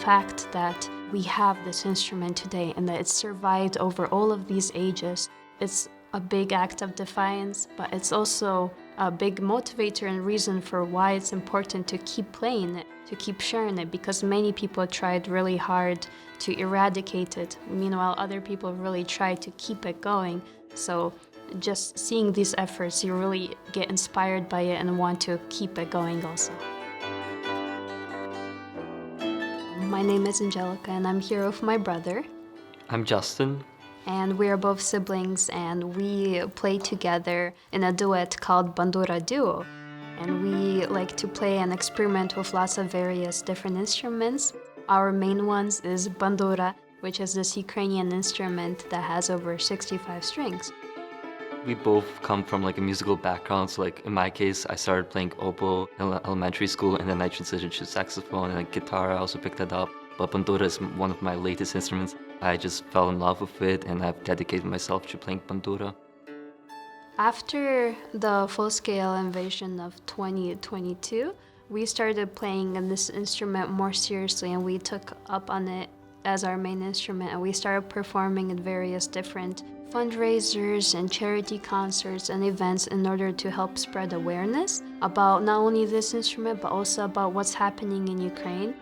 fact that we have this instrument today and that it's survived over all of these ages, it's a big act of defiance, but it's also a big motivator and reason for why it's important to keep playing it, to keep sharing it, because many people tried really hard to eradicate it. Meanwhile, other people really tried to keep it going. So just seeing these efforts, you really get inspired by it and want to keep it going also. My name is Angelica and I'm here with my brother. I'm Justin. And we are both siblings and we play together in a duet called Bandura Duo. And we like to play and experiment with lots of various different instruments. Our main ones is bandura, which is this Ukrainian instrument that has over 65 strings. We both come from a musical background, so in my case, I started playing oboe in elementary school and then I transitioned to saxophone and guitar. I also picked that up, but bandura is one of my latest instruments. I just fell in love with it and I've dedicated myself to playing bandura. After the full-scale invasion of 2022, we started playing this instrument more seriously and we took up on it as our main instrument and we started performing at various different fundraisers and charity concerts and events in order to help spread awareness about not only this instrument but also about what's happening in Ukraine.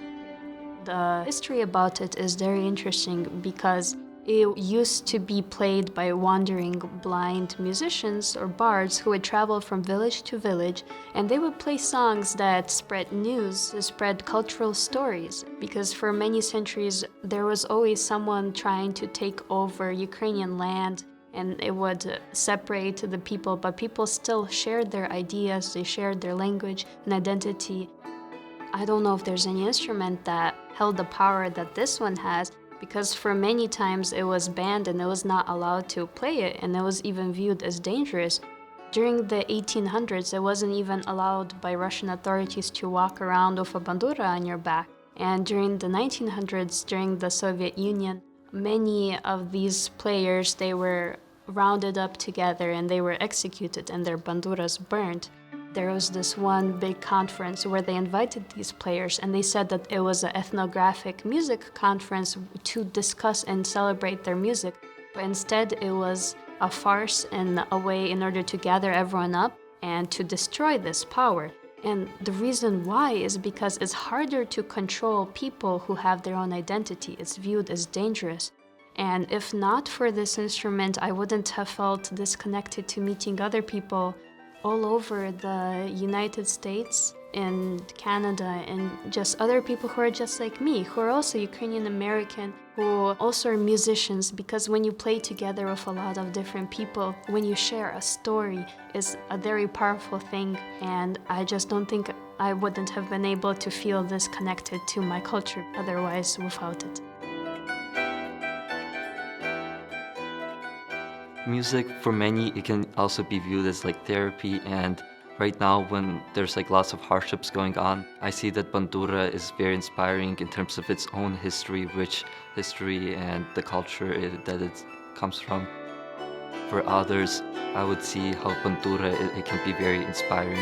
The history about it is very interesting because it used to be played by wandering blind musicians or bards who would travel from village to village, and they would play songs that spread news, spread cultural stories, because for many centuries there was always someone trying to take over Ukrainian land and it would separate the people, but people still shared their ideas, they shared their language and identity. I don't know if there's any instrument that held the power that this one has, because for many times it was banned and it was not allowed to play it, and it was even viewed as dangerous. During the 1800s, it wasn't even allowed by Russian authorities to walk around with a bandura on your back. And during the 1900s, during the Soviet Union, many of these players, they were rounded up together and they were executed and their banduras burned. There was this one big conference where they invited these players and they said that it was an ethnographic music conference to discuss and celebrate their music. But instead it was a farce and a way in order to gather everyone up and to destroy this power. And the reason why is because it's harder to control people who have their own identity. It's viewed as dangerous. And if not for this instrument, I wouldn't have felt disconnected to meeting other people all over the United States and Canada and just other people who are just like me, who are also Ukrainian American, who also are musicians, because when you play together with a lot of different people, when you share a story, is a very powerful thing, and I just don't think I wouldn't have been able to feel this connected to my culture otherwise without it. Music, for many, it can also be viewed as therapy, and right now when there's lots of hardships going on, I see that bandura is very inspiring in terms of its own history, rich history, and the culture that it comes from. For others, I would see how bandura, it can be very inspiring.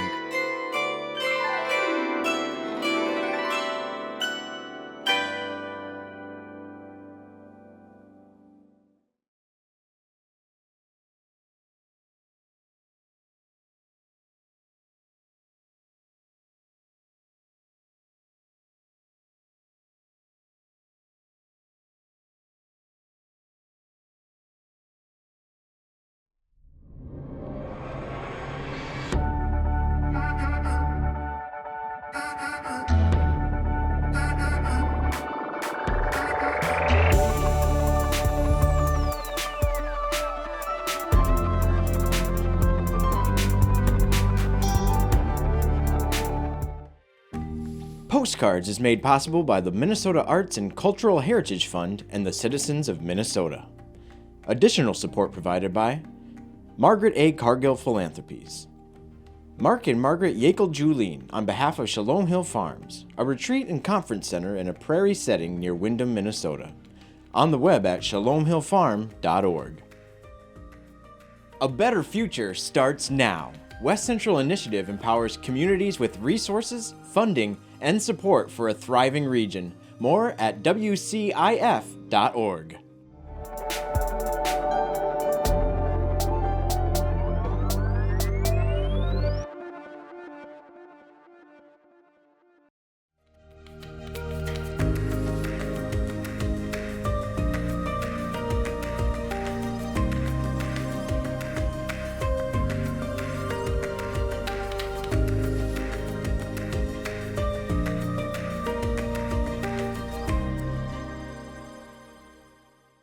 Postcards is made possible by the Minnesota Arts and Cultural Heritage Fund and the citizens of Minnesota. Additional support provided by Margaret A. Cargill Philanthropies, Mark and Margaret Yakel-Julien on behalf of Shalom Hill Farms, a retreat and conference center in a prairie setting near Windham, Minnesota. On the web at shalomhillfarm.org. A better future starts now. West Central Initiative empowers communities with resources, funding, and support for a thriving region. More at wcif.org.